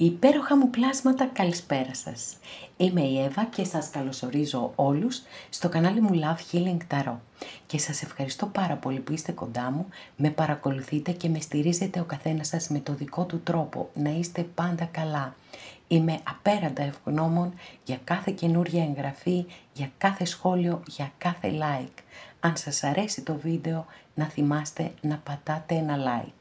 Υπέροχα μου πλάσματα, καλησπέρα σας. Είμαι η Εύα και σας καλωσορίζω όλους στο κανάλι μου Love Healing Tarot. Και σας ευχαριστώ πάρα πολύ που είστε κοντά μου, με παρακολουθείτε και με στηρίζετε ο καθένας σας με το δικό του τρόπο. Να είστε πάντα καλά. Είμαι απέραντα ευγνώμων για κάθε καινούρια εγγραφή, για κάθε σχόλιο, για κάθε like. Αν σας αρέσει το βίντεο, να θυμάστε να πατάτε ένα like.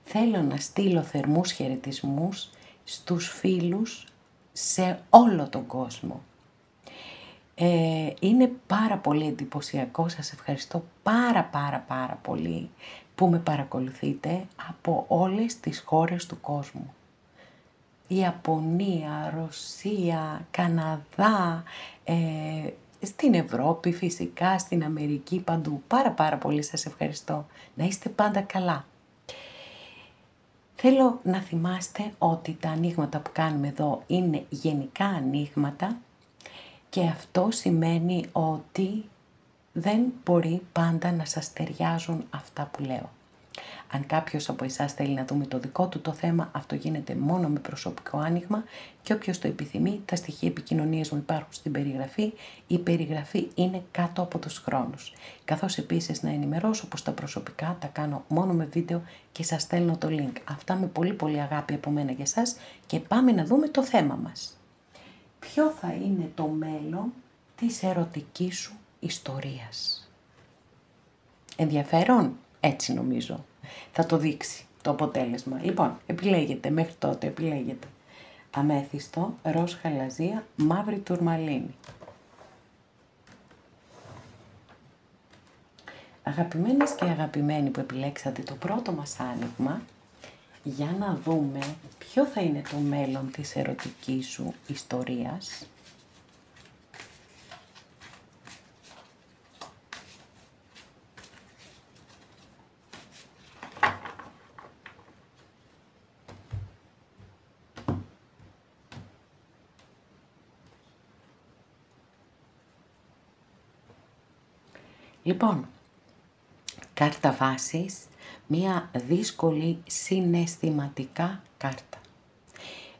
Θέλω να στείλω θερμούς χαιρετισμούς στους φίλους σε όλο τον κόσμο. Είναι πάρα πολύ εντυπωσιακό, σας ευχαριστώ πάρα πολύ που με παρακολουθείτε από όλες τις χώρες του κόσμου. Ιαπωνία, Ρωσία, Καναδά, στην Ευρώπη φυσικά, στην Αμερική, παντού. Πάρα πολύ σας ευχαριστώ. Να είστε πάντα καλά. Θέλω να θυμάστε ότι τα ανοίγματα που κάνουμε εδώ είναι γενικά ανοίγματα και αυτό σημαίνει ότι δεν μπορεί πάντα να σας ταιριάζουν αυτά που λέω. Αν κάποιος από εσάς θέλει να δούμε το δικό του το θέμα, αυτό γίνεται μόνο με προσωπικό άνοιγμα και όποιος το επιθυμεί, τα στοιχεία επικοινωνίας μου υπάρχουν στην περιγραφή. Η περιγραφή είναι κάτω από τους χρόνους. Καθώς επίσης να ενημερώσω πως τα προσωπικά τα κάνω μόνο με βίντεο και σας στέλνω το link. Αυτά με πολύ αγάπη από μένα για σας και πάμε να δούμε το θέμα μας. Ποιο θα είναι το μέλλον της ερωτικής σου ιστορίας? Ενδιαφέρον? Έτσι νομίζω. Θα το δείξει το αποτέλεσμα. Λοιπόν, επιλέγετε, μέχρι τότε επιλέγετε αμέθιστο, ροζ χαλαζία, μαύρη τουρμαλίνη. Αγαπημένες και αγαπημένοι που επιλέξατε το πρώτο μας άνοιγμα, για να δούμε ποιο θα είναι το μέλλον της ερωτικής σου ιστορίας. Λοιπόν, κάρτα βάσης, μία δύσκολη συναισθηματικά κάρτα.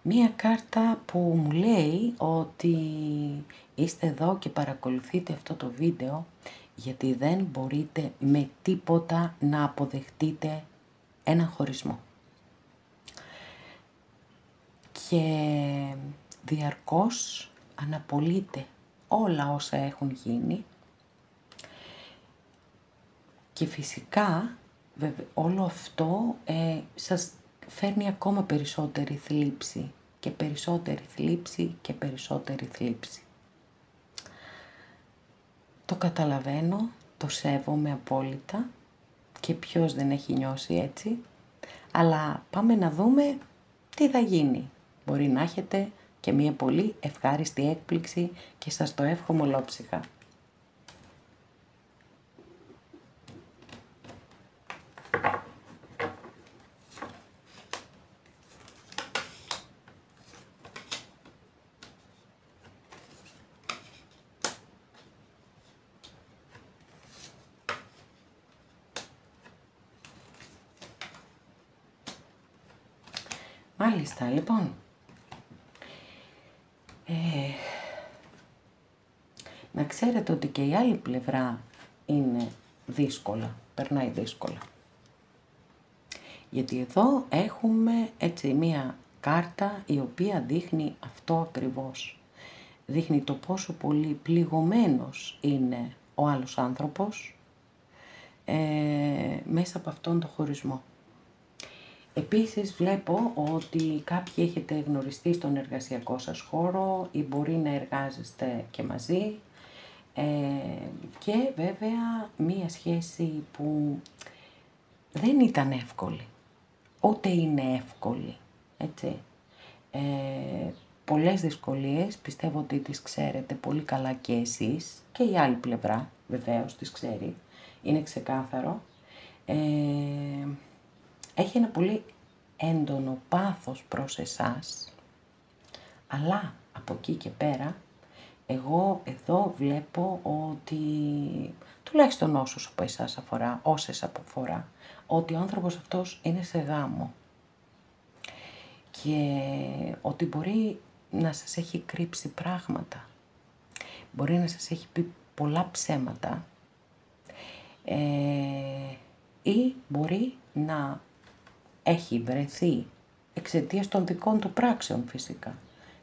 Μία κάρτα που μου λέει ότι είστε εδώ και παρακολουθείτε αυτό το βίντεο γιατί δεν μπορείτε με τίποτα να αποδεχτείτε έναν χωρισμό. Και διαρκώς αναπολύτε όλα όσα έχουν γίνει. Και φυσικά όλο αυτό σας φέρνει ακόμα περισσότερη θλίψη και περισσότερη θλίψη και περισσότερη θλίψη. Το καταλαβαίνω, το σέβομαι απόλυτα και ποιος δεν έχει νιώσει έτσι, αλλά πάμε να δούμε τι θα γίνει. Μπορεί να έχετε και μια πολύ ευχάριστη έκπληξη και σας το εύχομαι ολόψυχα. Μάλιστα, λοιπόν, να ξέρετε ότι και η άλλη πλευρά είναι δύσκολα, περνάει δύσκολα. Γιατί εδώ έχουμε έτσι μία κάρτα η οποία δείχνει αυτό ακριβώς. Δείχνει το πόσο πολύ πληγωμένος είναι ο άλλος άνθρωπος μέσα από αυτόν τον χωρισμό. Επίσης βλέπω ότι κάποιοι έχετε γνωριστεί στον εργασιακό σας χώρο ή μπορεί να εργάζεστε και μαζί και βέβαια μία σχέση που δεν ήταν εύκολη, ούτε είναι εύκολη, έτσι. Πολλές δυσκολίες, πιστεύω ότι τις ξέρετε πολύ καλά και εσείς και η άλλη πλευρά βεβαίως τις ξέρει, είναι ξεκάθαρο. Έχει ένα πολύ έντονο πάθος προς εσάς, αλλά από εκεί και πέρα, εγώ εδώ βλέπω ότι, τουλάχιστον όσους από εσάς αφορά, όσες αφορά, ότι ο άνθρωπος αυτός είναι σε γάμο. και ότι μπορεί να σας έχει κρύψει πράγματα. Μπορεί να σας έχει πει πολλά ψέματα ή μπορεί να έχει βρεθεί εξαιτίας των δικών του πράξεων φυσικά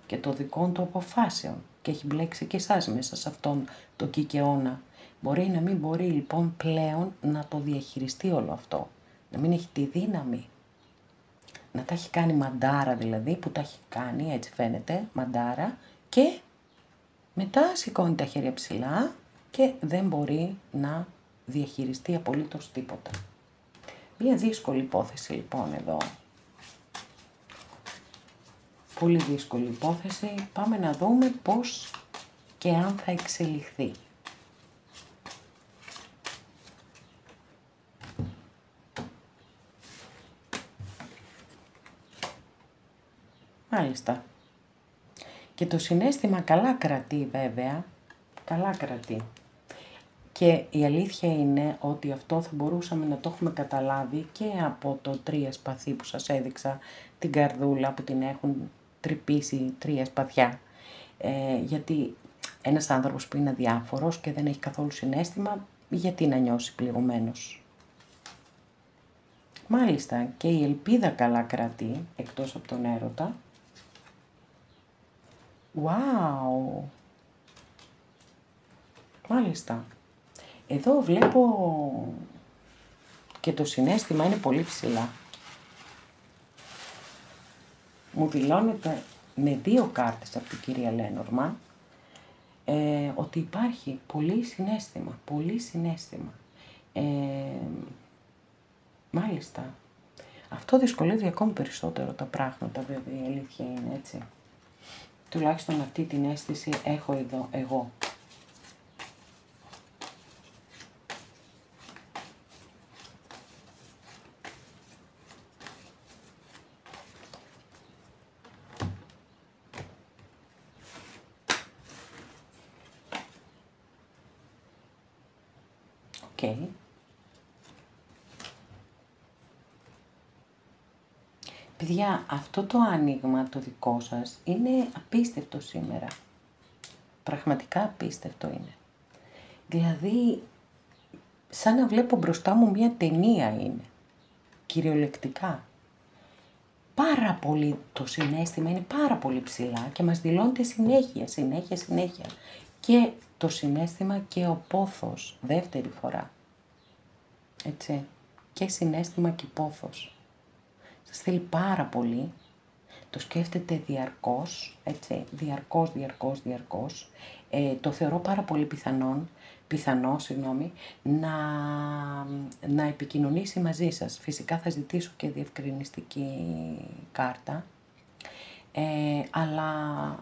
και των δικών του αποφάσεων και έχει μπλέξει και εσάς μέσα σε αυτόν το κικαιώνα. Μπορεί να μην μπορεί λοιπόν πλέον να το διαχειριστεί όλο αυτό, να μην έχει τη δύναμη, να τα έχει κάνει μαντάρα δηλαδή, που τα έχει κάνει, έτσι φαίνεται, μαντάρα, και μετά σηκώνει τα χέρια ψηλά και δεν μπορεί να διαχειριστεί απολύτως τίποτα. Μια δύσκολη υπόθεση λοιπόν εδώ. Πολύ δύσκολη υπόθεση. Πάμε να δούμε πώς και αν θα εξελιχθεί. Μάλιστα. Και το συναίσθημα καλά κρατεί βέβαια. Καλά κρατεί. Και η αλήθεια είναι ότι αυτό θα μπορούσαμε να το έχουμε καταλάβει και από το 3 σπαθί που σας έδειξα, την καρδούλα που την έχουν τρυπήσει 3 σπαθιά. Γιατί ένας άνθρωπος που είναι αδιάφορος και δεν έχει καθόλου συναίσθημα, γιατί να νιώσει πληγωμένος. Μάλιστα, και η ελπίδα καλά κρατεί, εκτός από τον έρωτα. Wow! Μάλιστα. Εδώ βλέπω και το συναίσθημα είναι πολύ ψηλά. Μου δηλώνεται με 2 κάρτες από την κυρία Λένορμαν ότι υπάρχει πολύ συναίσθημα, πολύ συναίσθημα. Μάλιστα. Αυτό δυσκολεύει ακόμη περισσότερο τα πράγματα βέβαια, η αλήθεια είναι έτσι. Τουλάχιστον αυτή την αίσθηση έχω εδώ εγώ. Okay. Παιδιά, αυτό το άνοιγμα το δικό σας είναι απίστευτο σήμερα. Πραγματικά απίστευτο είναι. Δηλαδή, σαν να βλέπω μπροστά μου μια ταινία είναι. Κυριολεκτικά. Πάρα πολύ το συναίσθημα είναι πάρα πολύ ψηλά και μας δηλώνεται συνέχεια. Και το συναίσθημα και ο πόθος, δεύτερη φορά. Έτσι. Και συναίσθημα και πόθος. Σας θέλει πάρα πολύ. Το σκέφτεται διαρκώς, έτσι, διαρκώς. Το θεωρώ πάρα πολύ πιθανό, να επικοινωνήσει μαζί σας. Φυσικά θα ζητήσω και διευκρινιστική κάρτα, αλλά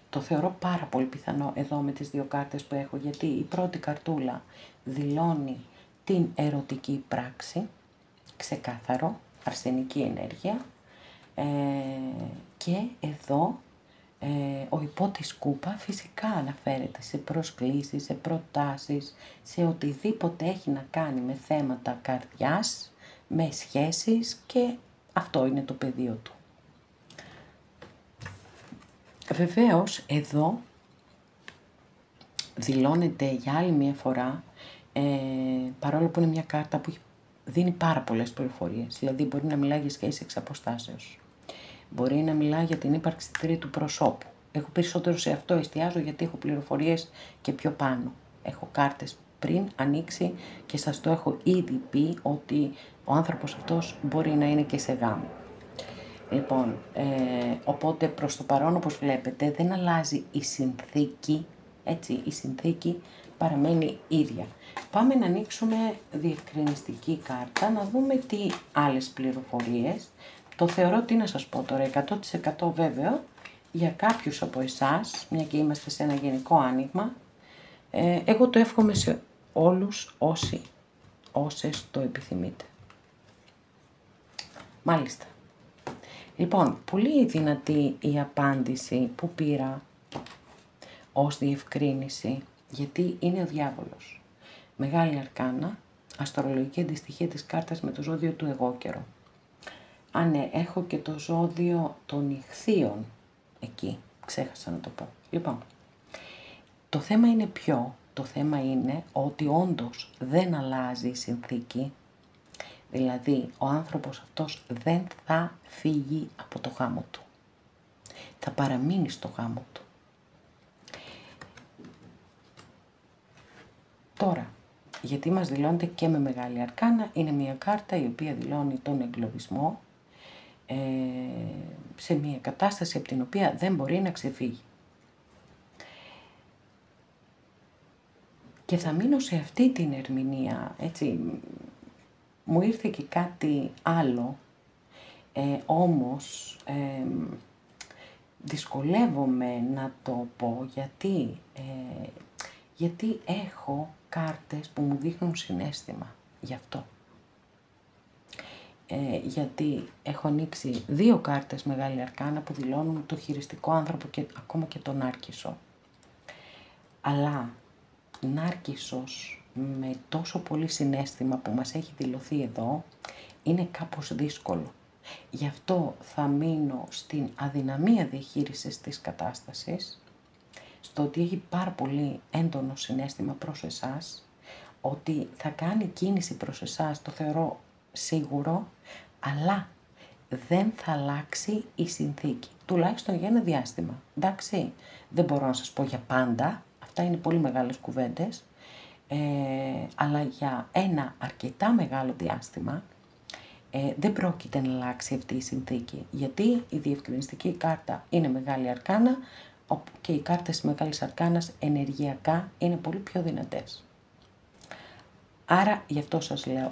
το θεωρώ πάρα πολύ πιθανό εδώ με τις 2 κάρτες που έχω, γιατί η πρώτη καρτούλα δηλώνει την ερωτική πράξη, ξεκάθαρο, αρσενική ενέργεια, και εδώ ο υπότης κούπα φυσικά αναφέρεται σε προσκλήσεις, σε προτάσεις, σε οτιδήποτε έχει να κάνει με θέματα καρδιάς, με σχέσεις, και αυτό είναι το πεδίο του. Βεβαίως εδώ δηλώνεται για άλλη μια φορά, παρόλο που είναι μια κάρτα που δίνει πάρα πολλές πληροφορίες, δηλαδή μπορεί να μιλάει για σχέσεις εξ αποστάσεως, μπορεί να μιλάει για την ύπαρξη τρίτου προσώπου. Εγώ περισσότερο σε αυτό εστιάζω γιατί έχω πληροφορίες και πιο πάνω. Έχω κάρτες πριν ανοίξει και σας το έχω ήδη πει ότι ο άνθρωπος αυτός μπορεί να είναι και σε γάμο. Λοιπόν, οπότε προς το παρόν, όπως βλέπετε, δεν αλλάζει η συνθήκη, έτσι, η συνθήκη παραμένει ίδια. Πάμε να ανοίξουμε διευκρινιστική κάρτα, να δούμε τι άλλες πληροφορίες. Το θεωρώ, τι να σας πω τώρα, 100% βέβαιο για κάποιους από εσάς, μια και είμαστε σε ένα γενικό άνοιγμα. Εγώ το εύχομαι σε όλους όσες το επιθυμείτε. Μάλιστα. Λοιπόν, πολύ δυνατή η απάντηση που πήρα ως διευκρίνηση, γιατί είναι ο διάβολος. Μεγάλη αρκάνα, αστρολογική αντιστοιχεία της κάρτας με το ζώδιο του εγώ καιρό. Α, ναι, έχω και το ζώδιο των Ιχθύων εκεί. Ξέχασα να το πω. Λοιπόν, το θέμα είναι ποιο? Το θέμα είναι ότι όντως δεν αλλάζει η συνθήκη. Δηλαδή, ο άνθρωπος αυτός δεν θα φύγει από το γάμο του. Θα παραμείνει στο γάμο του. Τώρα, γιατί μας δηλώνεται και με μεγάλη αρκάνα, είναι μια κάρτα η οποία δηλώνει τον εγκλωβισμό σε μια κατάσταση από την οποία δεν μπορεί να ξεφύγει. Και θα μείνω σε αυτή την ερμηνεία, έτσι, μου ήρθε και κάτι άλλο, όμως δυσκολεύομαι να το πω γιατί έχω κάρτες που μου δείχνουν συναίσθημα γι' αυτό. Γιατί έχω ανοίξει 2 κάρτες μεγάλη αρκάνα που δηλώνουν το χειριστικό άνθρωπο και ακόμα και τον Νάρκισσο. Αλλά Νάρκισσος με τόσο πολύ συναίσθημα που μας έχει δηλωθεί εδώ είναι κάπως δύσκολο. Γι' αυτό θα μείνω στην αδυναμία διαχείρισης της κατάστασης, στο ότι έχει πάρα πολύ έντονο συναίσθημα προς εσάς, ότι θα κάνει κίνηση προς εσάς, το θεωρώ σίγουρο, αλλά δεν θα αλλάξει η συνθήκη, τουλάχιστον για ένα διάστημα. Εντάξει, δεν μπορώ να σας πω για πάντα, αυτά είναι πολύ μεγάλες κουβέντες, αλλά για ένα αρκετά μεγάλο διάστημα δεν πρόκειται να αλλάξει αυτή η συνθήκη, γιατί η διευκρινιστική κάρτα είναι μεγάλη αρκάνα και οι κάρτες της μεγάλης αρκάνας ενεργειακά είναι πολύ πιο δυνατές. Άρα γι' αυτό σας λέω,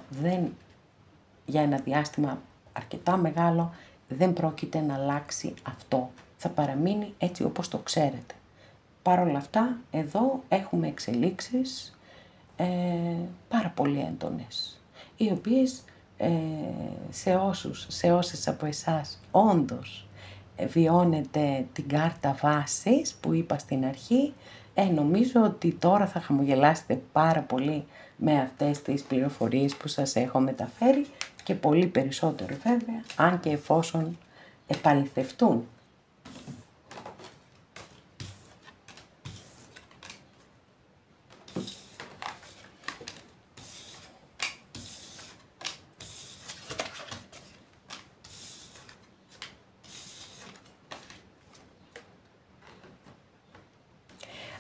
για ένα διάστημα αρκετά μεγάλο δεν πρόκειται να αλλάξει αυτό. Θα παραμείνει έτσι όπως το ξέρετε. Παρ' όλα αυτά, εδώ έχουμε εξελίξεις πάρα πολύ έντονες, οι οποίες σε όσες από εσάς όντως βιώνετε την κάρτα βάσης που είπα στην αρχή, νομίζω ότι τώρα θα χαμογελάσετε πάρα πολύ με αυτές τις πληροφορίες που σας έχω μεταφέρει και πολύ περισσότερο βέβαια, αν και εφόσον επαληθευτούν.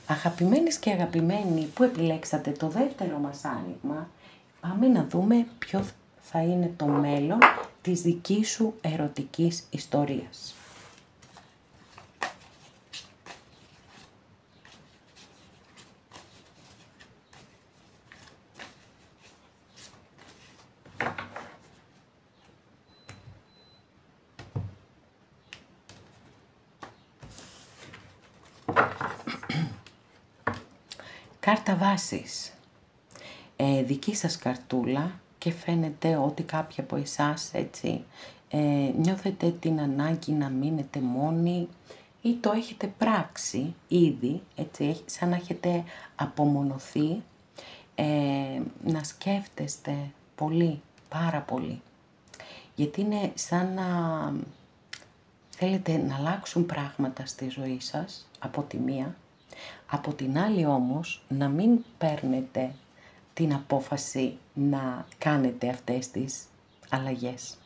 Αγαπημένες και αγαπημένοι που επιλέξατε το δεύτερο μας άνοιγμα, πάμε να δούμε ποιο θα είναι το μέλλον της δικής σου ερωτικής ιστορίας. Κάρτα βάσης, δική σας καρτούλα και φαίνεται ότι κάποιοι από εσάς έτσι νιώθετε την ανάγκη να μείνετε μόνοι ή το έχετε πράξει ήδη, έτσι, σαν να έχετε απομονωθεί, να σκέφτεστε πολύ, πάρα πολύ. Γιατί είναι σαν να θέλετε να αλλάξουν πράγματα στη ζωή σας από τη μία, από την άλλη όμως να μην παίρνετε την απόφαση να κάνετε αυτές τις αλλαγές.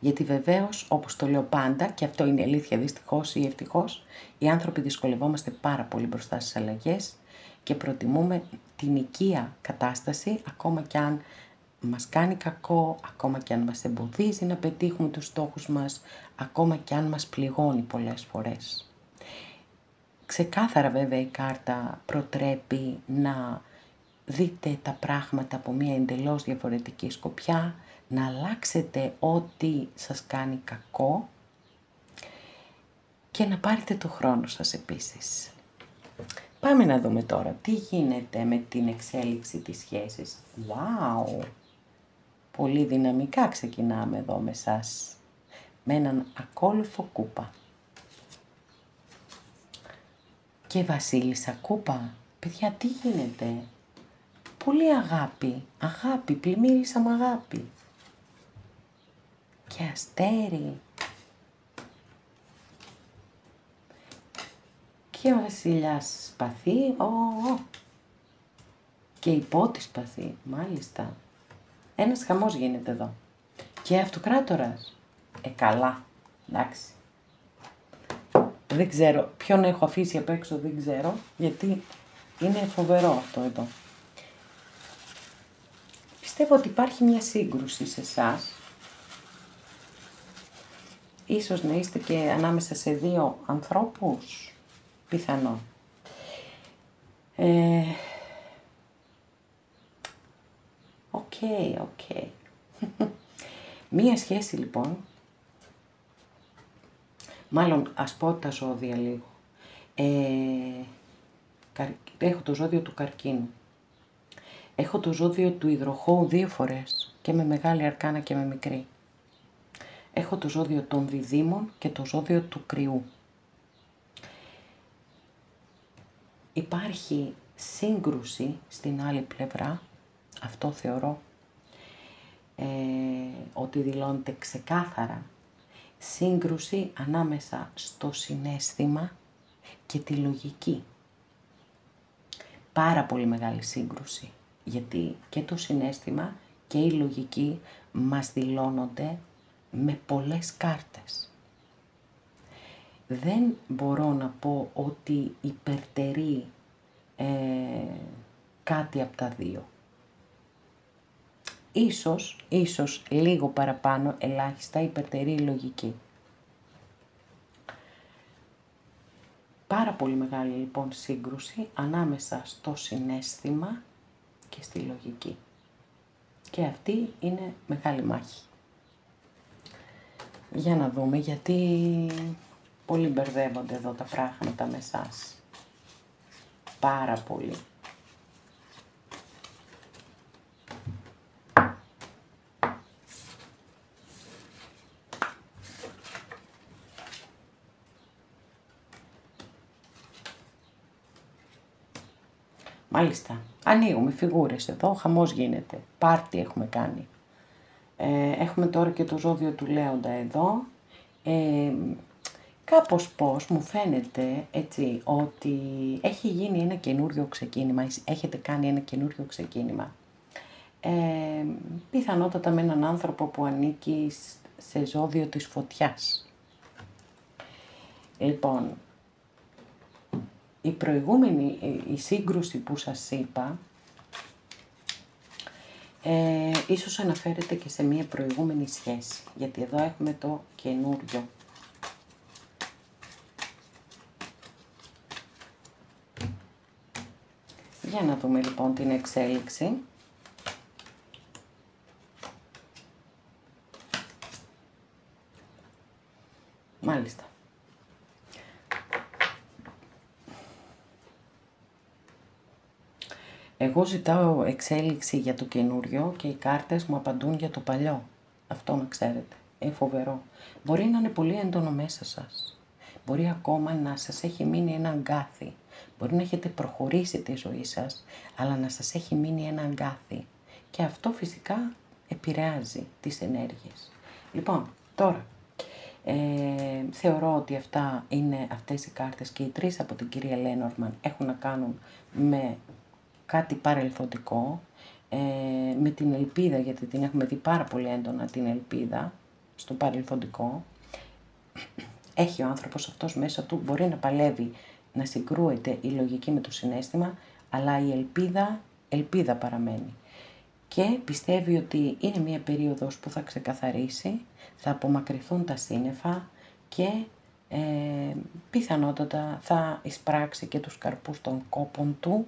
Γιατί βεβαίως, όπως το λέω πάντα, και αυτό είναι αλήθεια δυστυχώς ή ευτυχώς, οι άνθρωποι δυσκολευόμαστε πάρα πολύ μπροστά στις αλλαγές και προτιμούμε την οικία κατάσταση, ακόμα κι αν μας κάνει κακό, ακόμα κι αν μας εμποδίζει να πετύχουμε τους στόχους μας, ακόμα κι αν μας πληγώνει πολλές φορές. Ξεκάθαρα βέβαια η κάρτα προτρέπει να δείτε τα πράγματα από μια εντελώς διαφορετική σκοπιά, να αλλάξετε ό,τι σας κάνει κακό και να πάρετε το χρόνο σας επίσης. Πάμε να δούμε τώρα τι γίνεται με την εξέλιξη της σχέσης. Wow! Πολύ δυναμικά ξεκινάμε εδώ με σας, με έναν ακόλουθο κούπα. Και βασίλισσα κούπα, παιδιά τι γίνεται, πολύ αγάπη, αγάπη, πλημμύρισαμε αγάπη. και αστέρι. Και ο βασιλιάς σπαθεί, και η πότη σπαθεί, μάλιστα. Ένας χαμός γίνεται εδώ. Και αυτοκράτορας. Καλά, εντάξει. Δεν ξέρω, ποιον έχω αφήσει απ' έξω δεν ξέρω, γιατί είναι φοβερό αυτό εδώ. Πιστεύω ότι υπάρχει μια σύγκρουση σε εσάς. Ίσως να είστε και ανάμεσα σε δύο ανθρώπους, πιθανόν. Οκ. Μία σχέση λοιπόν, μάλλον ας πω τα ζώδια λίγο. Έχω το ζώδιο του καρκίνου. Έχω το ζώδιο του υδροχόου 2 φορές, και με μεγάλη αρκάνα και με μικρή. Έχω το ζώδιο των διδύμων και το ζώδιο του κρυού. Υπάρχει σύγκρουση στην άλλη πλευρά, αυτό θεωρώ ότι δηλώνεται ξεκάθαρα. Σύγκρουση ανάμεσα στο συναίσθημα και τη λογική. Πάρα πολύ μεγάλη σύγκρουση, γιατί και το συναίσθημα και η λογική μας δηλώνονται με πολλές κάρτες. Δεν μπορώ να πω ότι υπερτερεί κάτι από τα δύο. Ίσως λίγο παραπάνω, ελάχιστα υπερτερεί η λογική. Πάρα πολύ μεγάλη λοιπόν σύγκρουση ανάμεσα στο συναίσθημα και στη λογική. Και αυτή είναι μεγάλη μάχη. Για να δούμε, γιατί πολύ μπερδεύονται εδώ τα πράγματα με εσάς. Πάρα πολύ. Μάλιστα. Ανοίγουμε φιγούρες εδώ, χαμός γίνεται. Πάρτι έχουμε κάνει. Έχουμε τώρα και το ζώδιο του Λέοντα εδώ. Κάπως πως μου φαίνεται έτσι ότι έχει γίνει ένα καινούριο ξεκίνημα, έχετε κάνει ένα καινούριο ξεκίνημα. Πιθανότατα με έναν άνθρωπο που ανήκει σε ζώδιο της φωτιάς. Λοιπόν, η σύγκρουση που σας είπα, ίσως αναφέρεται και σε μία προηγούμενη σχέση, γιατί εδώ έχουμε το καινούριο. Για να δούμε λοιπόν την εξέλιξη. Μάλιστα. Εγώ ζητάω εξέλιξη για το καινούριο και οι κάρτες μου απαντούν για το παλιό. Αυτό να ξέρετε. Φοβερό. Μπορεί να είναι πολύ έντονο μέσα σας. Μπορεί ακόμα να σας έχει μείνει ένα αγκάθι. Μπορεί να έχετε προχωρήσει τη ζωή σας, αλλά να σας έχει μείνει ένα αγκάθι. Και αυτό φυσικά επηρεάζει τις ενέργειες. Λοιπόν, τώρα, θεωρώ ότι αυτές οι κάρτες και οι τρεις από την κυρία Λένορμαν έχουν να κάνουν με κάτι παρελθοντικό, με την ελπίδα, γιατί την έχουμε δει πάρα πολύ έντονα την ελπίδα στο παρελθοντικό. Έχει ο άνθρωπος αυτός μέσα του, μπορεί να παλεύει, να συγκρούεται η λογική με το συναίσθημα, αλλά η ελπίδα παραμένει. Και πιστεύει ότι είναι μια περίοδος που θα ξεκαθαρίσει, θα απομακρυνθούν τα σύννεφα και πιθανότατα θα εισπράξει και τους καρπούς των κόπων του.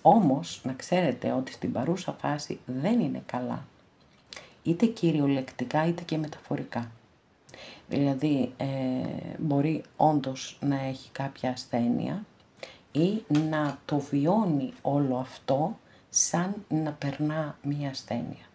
Όμως, να ξέρετε ότι στην παρούσα φάση δεν είναι καλά, είτε κυριολεκτικά είτε και μεταφορικά. Δηλαδή, μπορεί όντως να έχει κάποια ασθένεια ή να το βιώνει όλο αυτό σαν να περνά μία ασθένεια.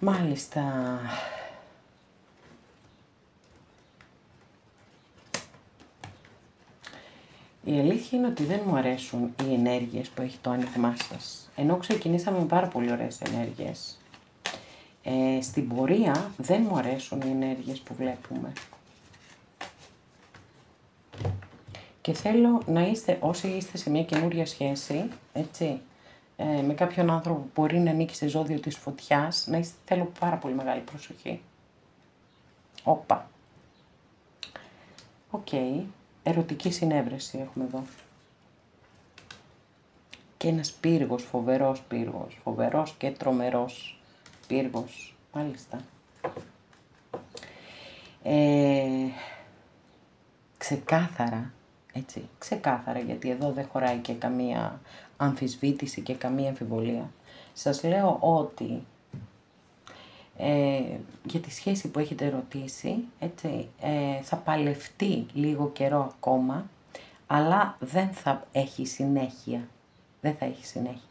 Μάλιστα. Η αλήθεια είναι ότι δεν μου αρέσουν οι ενέργειες που έχει το άνοιγμά σας. Ενώ ξεκινήσαμε με πάρα πολύ ωραίες ενέργειες. Στην πορεία δεν μου αρέσουν οι ενέργειες που βλέπουμε. Και θέλω να είστε, όσοι είστε σε μια καινούρια σχέση, έτσι, με κάποιον άνθρωπο που μπορεί να ανήκει σε ζώδιο της φωτιάς, να είστε, θέλω πάρα πολύ μεγάλη προσοχή. Όπα. Οκ. Ερωτική συνέβρεση έχουμε εδώ. Και ένας πύργος, φοβερός και τρομερός πύργος, μάλιστα. Ξεκάθαρα, έτσι, ξεκάθαρα, γιατί εδώ δεν χωράει και καμία αμφισβήτηση και καμία αμφιβολία. Σας λέω ότι για τη σχέση που έχετε ρωτήσει, έτσι, θα παλευτεί λίγο καιρό ακόμα, αλλά δεν θα έχει συνέχεια. Δεν θα έχει συνέχεια.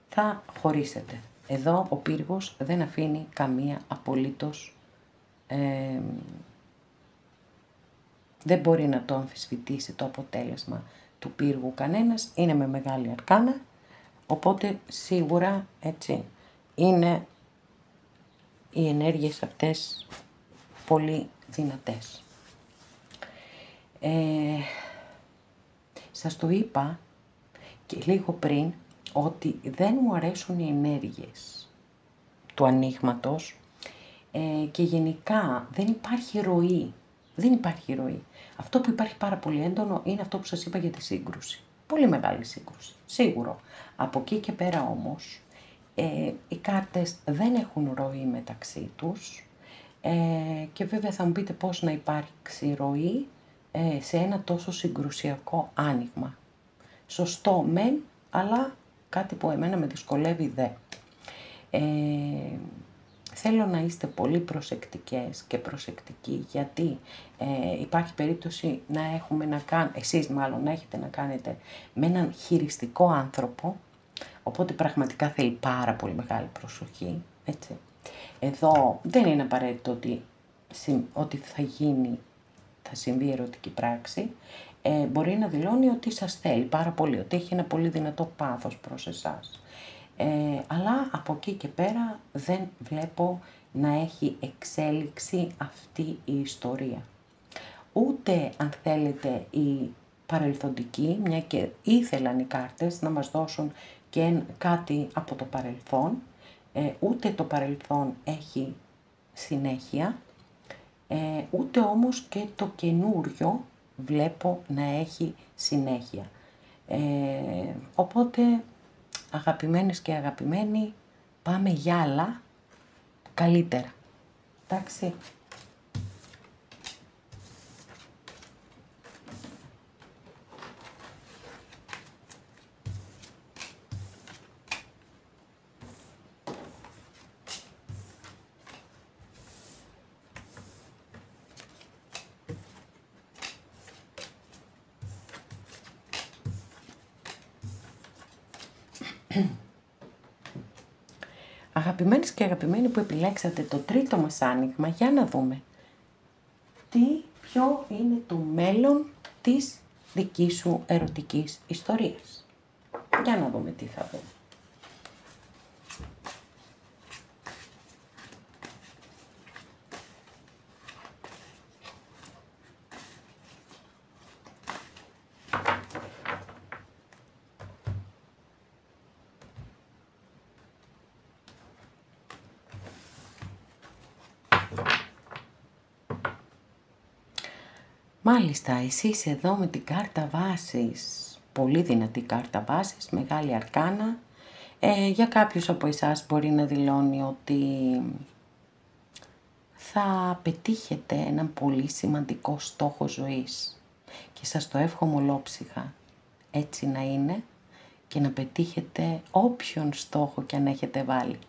Θα χωρίσετε. Εδώ ο πύργος δεν αφήνει καμία απολύτως, δεν μπορεί να το αμφισβητήσει το αποτέλεσμα του πύργου κανένας, είναι με μεγάλη αρκάνα, οπότε σίγουρα, έτσι, είναι οι ενέργειες αυτές πολύ δυνατές. Σας το είπα και λίγο πριν ότι δεν μου αρέσουν οι ενέργειες του ανοίγματος και γενικά δεν υπάρχει ροή. Δεν υπάρχει ροή. Αυτό που υπάρχει πάρα πολύ έντονο είναι αυτό που σας είπα για τη σύγκρουση. Πολύ μεγάλη σύγκρουση, σίγουρο. Από εκεί και πέρα όμως, οι κάρτες δεν έχουν ροή μεταξύ τους και βέβαια θα μου πείτε πώς να υπάρξει ροή σε ένα τόσο συγκρουσιακό άνοιγμα. Σωστό μεν, αλλά κάτι που εμένα με δυσκολεύει δε. Θέλω να είστε πολύ προσεκτικές και προσεκτικοί, γιατί υπάρχει περίπτωση να έχουμε να κάνουμε, εσείς μάλλον να έχετε να κάνετε με έναν χειριστικό άνθρωπο, οπότε πραγματικά θέλει πάρα πολύ μεγάλη προσοχή, έτσι. Εδώ δεν είναι απαραίτητο ότι θα συμβεί ερωτική πράξη, μπορεί να δηλώνει ότι σας θέλει πάρα πολύ, ότι έχει ένα πολύ δυνατό πάθος προς εσάς. Αλλά από εκεί και πέρα δεν βλέπω να έχει εξέλιξη αυτή η ιστορία. Ούτε αν θέλετε η παρελθοντική, μια και ήθελαν οι κάρτες να μας δώσουν και κάτι από το παρελθόν, ούτε το παρελθόν έχει συνέχεια, ούτε όμως και το καινούριο βλέπω να έχει συνέχεια. Οπότε, αγαπημένες και αγαπημένοι, πάμε για άλλα καλύτερα. Εντάξει. Αγαπημένες και αγαπημένοι που επιλέξατε το τρίτο μας άνοιγμα, για να δούμε ποιο είναι το μέλλον της δικής σου ερωτικής ιστορίας. Για να δούμε τι θα δούμε. Μάλιστα, εσείς εδώ με την κάρτα βάσης, πολύ δυνατή κάρτα βάσης, μεγάλη αρκάνα, για κάποιους από εσάς μπορεί να δηλώνει ότι θα πετύχετε έναν πολύ σημαντικό στόχο ζωής και σας το εύχομαι ολόψυχα έτσι να είναι και να πετύχετε όποιον στόχο και αν έχετε βάλει.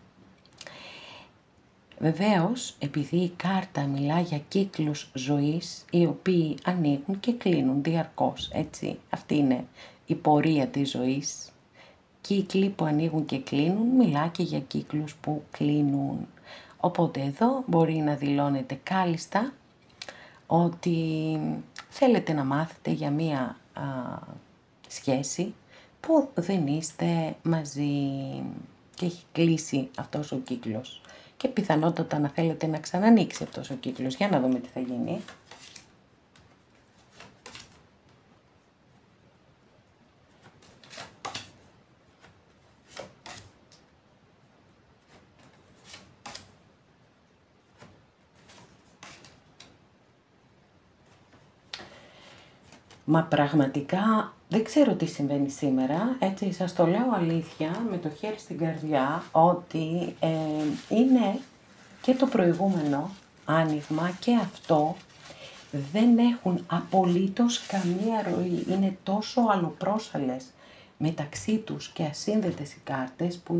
Βεβαίως, επειδή η κάρτα μιλά για κύκλους ζωής, οι οποίοι ανοίγουν και κλείνουν διαρκώς, έτσι. Αυτή είναι η πορεία της ζωής. κύκλοι που ανοίγουν και κλείνουν, μιλά και για κύκλους που κλείνουν. Οπότε εδώ μπορεί να δηλώνετε κάλλιστα ότι θέλετε να μάθετε για μία σχέση που δεν είστε μαζί και έχει κλείσει αυτός ο κύκλος. Και πιθανότατα να θέλετε να ξανανοίξει αυτός ο κύκλος. Για να δούμε τι θα γίνει. Μα πραγματικά δεν ξέρω τι συμβαίνει σήμερα, έτσι σας το λέω αλήθεια, με το χέρι στην καρδιά, ότι είναι και το προηγούμενο άνοιγμα και αυτό δεν έχουν απολύτως καμία ροή. Είναι τόσο αλλοπρόσαλες μεταξύ τους και ασύνδετες οι κάρτες που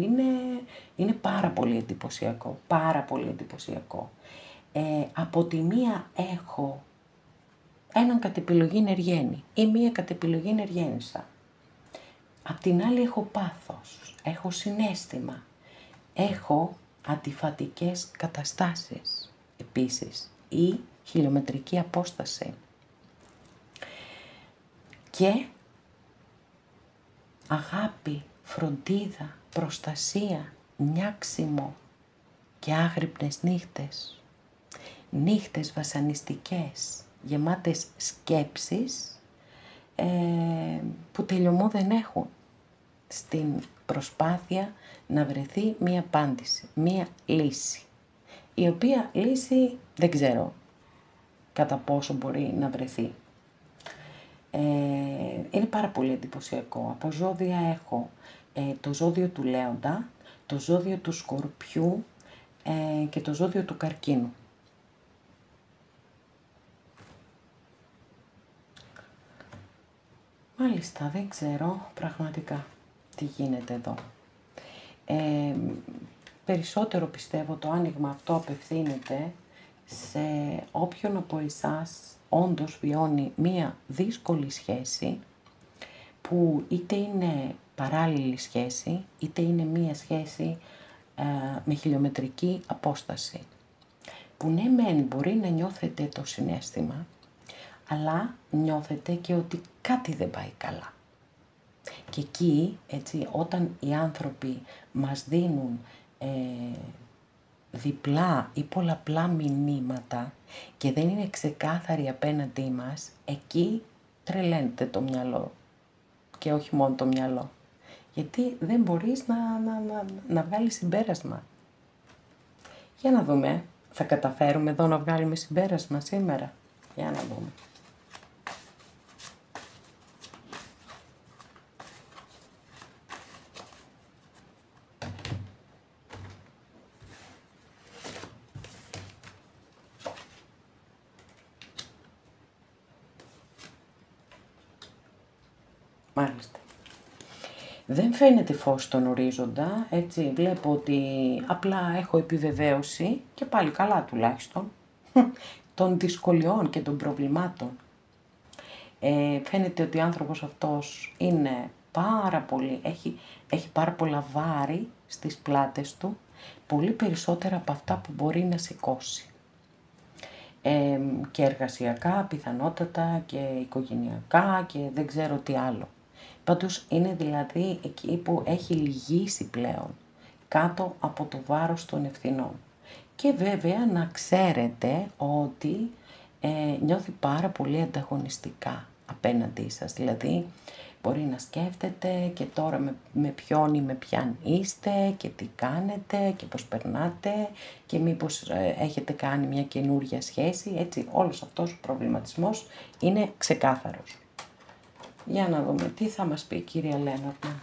είναι πάρα πολύ εντυπωσιακό, πάρα πολύ εντυπωσιακό. Από τη μία έχω έναν κατ' επιλογή ενεργένη ή μία κατ' επιλογή ενεργένισσα. Απ' την άλλη έχω πάθος, έχω συναίσθημα, έχω αντιφατικές καταστάσεις επίσης ή χιλιομετρική απόσταση. Και αγάπη, φροντίδα, προστασία, νιάξιμο και άγρυπνες νύχτες. Νύχτες βασανιστικές, γεμάτες σκέψεις που τελειωμό δεν έχουν στην προσπάθεια να βρεθεί μία απάντηση, μία λύση. Η οποία λύση δεν ξέρω κατά πόσο μπορεί να βρεθεί. Είναι πάρα πολύ εντυπωσιακό. Από ζώδια έχω το ζώδιο του Λέοντα, το ζώδιο του Σκορπιού και το ζώδιο του Καρκίνου. Μάλιστα, δεν ξέρω πραγματικά τι γίνεται εδώ. Περισσότερο πιστεύω το άνοιγμα αυτό απευθύνεται σε όποιον από εσάς όντως βιώνει μία δύσκολη σχέση που είτε είναι παράλληλη σχέση, είτε είναι μία σχέση με χιλιομετρική απόσταση. Που ναι μεν μπορεί να νιώθετε το συναίσθημα, αλλά νιώθετε και ότι κάτι δεν πάει καλά. Και εκεί, έτσι, όταν οι άνθρωποι μας δίνουν διπλά ή πολλαπλά μηνύματα και δεν είναι ξεκάθαροι απέναντί μας, εκεί τρελαίνεται το μυαλό. Και όχι μόνο το μυαλό. Γιατί δεν μπορείς να βγάλεις συμπέρασμα. Για να δούμε, θα καταφέρουμε εδώ να βγάλουμε συμπέρασμα σήμερα. Για να δούμε. Μάλιστα. Δεν φαίνεται φως στον ορίζοντα, έτσι βλέπω ότι απλά έχω επιβεβαίωση και πάλι καλά τουλάχιστον των δυσκολιών και των προβλημάτων. Φαίνεται ότι ο άνθρωπος αυτός είναι πάρα πολύ, έχει πάρα πολλά βάρη στις πλάτες του, πολύ περισσότερα από αυτά που μπορεί να σηκώσει. Και εργασιακά, πιθανότατα και οικογενειακά και δεν ξέρω τι άλλο. Πάντως είναι δηλαδή εκεί που έχει λυγίσει πλέον, κάτω από το βάρος των ευθυνών. Και βέβαια να ξέρετε ότι νιώθει πάρα πολύ ανταγωνιστικά απέναντί σας. Δηλαδή μπορεί να σκέφτεται και τώρα με ποιον ή με ποιαν είστε και τι κάνετε και πώς περνάτε και μήπως έχετε κάνει μια καινούρια σχέση. Έτσι όλος αυτός ο προβληματισμός είναι ξεκάθαρος. Για να δούμε τι θα μας πει η κυρία Λένορτμαν.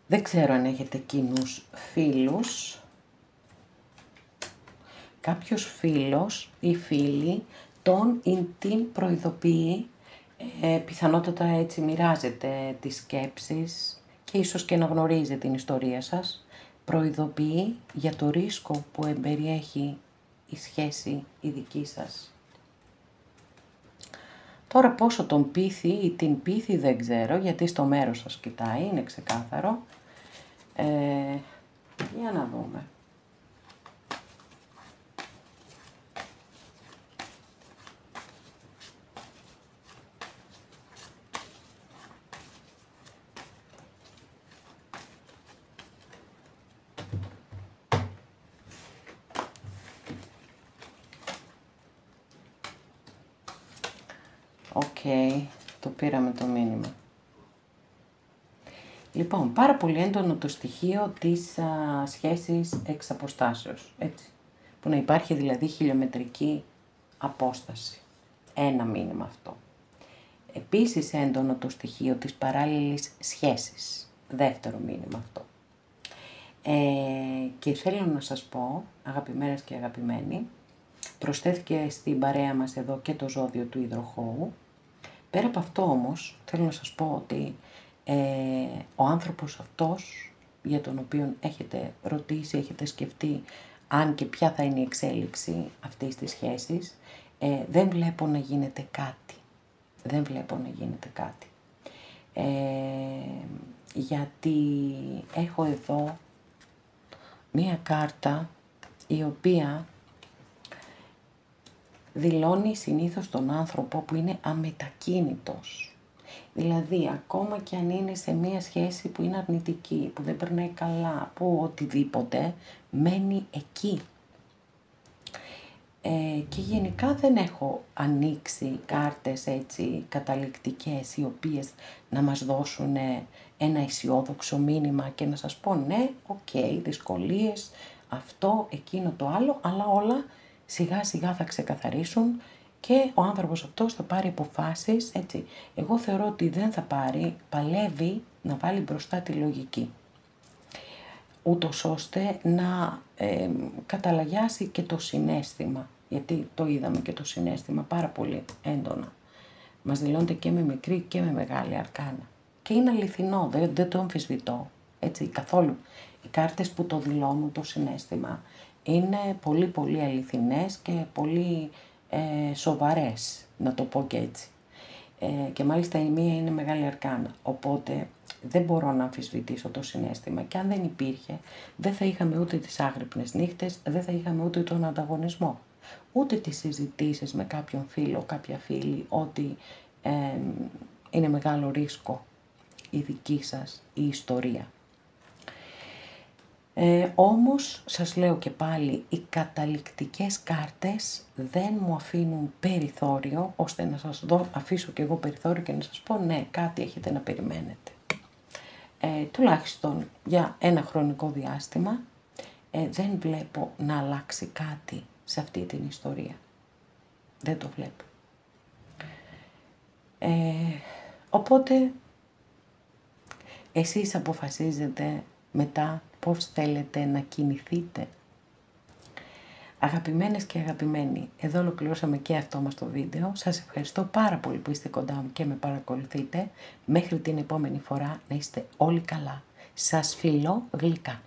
Δεν ξέρω αν έχετε κοινούς φίλους. Κάποιος φίλος ή φίλη τον ή την προειδοποιεί Πιθανότατα έτσι μοιράζεται τις σκέψεις και ίσως και να γνωρίζει την ιστορία σας. Προειδοποιεί για το ρίσκο που εμπεριέχει η σχέση η δική σας. Τώρα πόσο τον πείθει ή την πείθει δεν ξέρω, γιατί στο μέρος σας κοιτάει, είναι ξεκάθαρο. Για να δούμε. Οκ, το πήραμε το μήνυμα. Λοιπόν, πάρα πολύ έντονο το στοιχείο της σχέσης εξ αποστάσεως, έτσι. Που να υπάρχει δηλαδή χιλιομετρική απόσταση. Ένα μήνυμα αυτό. Επίσης έντονο το στοιχείο της παράλληλης σχέσης. Δεύτερο μήνυμα αυτό. Και θέλω να σας πω, αγαπημένες και αγαπημένοι, προσθέθηκε στην παρέα μας εδώ και το ζώδιο του υδροχόου. Πέρα από αυτό όμως, θέλω να σας πω ότι ο άνθρωπος αυτός, για τον οποίο έχετε ρωτήσει, έχετε σκεφτεί αν και ποια θα είναι η εξέλιξη αυτής της σχέσης, δεν βλέπω να γίνεται κάτι. Δεν βλέπω να γίνεται κάτι. Γιατί έχω εδώ μία κάρτα η οποία δηλώνει συνήθως τον άνθρωπο που είναι αμετακίνητος. Δηλαδή, ακόμα και αν είναι σε μία σχέση που είναι αρνητική, που δεν περνάει καλά, που οτιδήποτε, μένει εκεί. Και γενικά δεν έχω ανοίξει κάρτες έτσι καταληκτικές, οι οποίες να μας δώσουν ένα αισιόδοξο μήνυμα και να σας πω ναι, δυσκολίες, αυτό, εκείνο το άλλο, αλλά όλα σιγά σιγά θα ξεκαθαρίσουν και ο άνθρωπος αυτός θα πάρει αποφάσεις, έτσι. Εγώ θεωρώ ότι δεν θα πάρει, παλεύει να βάλει μπροστά τη λογική. Ούτως ώστε να καταλαγιάσει και το συναίσθημα, γιατί το είδαμε και το συναίσθημα πάρα πολύ έντονα. Μας δηλώνεται και με μικρή και με μεγάλη αρκάνα. Και είναι αληθινό, δεν το αμφισβητώ, έτσι, καθόλου. Οι κάρτες που το δηλώνουν το συναίσθημα είναι πολύ πολύ αληθινές και πολύ σοβαρές, να το πω και έτσι. Και μάλιστα η μία είναι μεγάλη αρκάνα, οπότε δεν μπορώ να αμφισβητήσω το συναίσθημα και αν δεν υπήρχε δεν θα είχαμε ούτε τις άγρυπνες νύχτες, δεν θα είχαμε ούτε τον ανταγωνισμό, ούτε τις συζητήσεις με κάποιον φίλο, κάποια φίλη, ότι είναι μεγάλο ρίσκο η δική σας η ιστορία. Όμως, σας λέω και πάλι, οι καταληκτικές κάρτες δεν μου αφήνουν περιθώριο, ώστε να σας αφήσω και εγώ περιθώριο και να σας πω ναι, κάτι έχετε να περιμένετε. Τουλάχιστον για ένα χρονικό διάστημα δεν βλέπω να αλλάξει κάτι σε αυτή την ιστορία. Δεν το βλέπω. Οπότε, εσείς αποφασίζετε μετά πώς θέλετε να κινηθείτε. Αγαπημένες και αγαπημένοι, εδώ ολοκληρώσαμε και αυτό μας το βίντεο. Σας ευχαριστώ πάρα πολύ που είστε κοντά μου και με παρακολουθείτε. Μέχρι την επόμενη φορά να είστε όλοι καλά. Σας φιλώ γλυκά.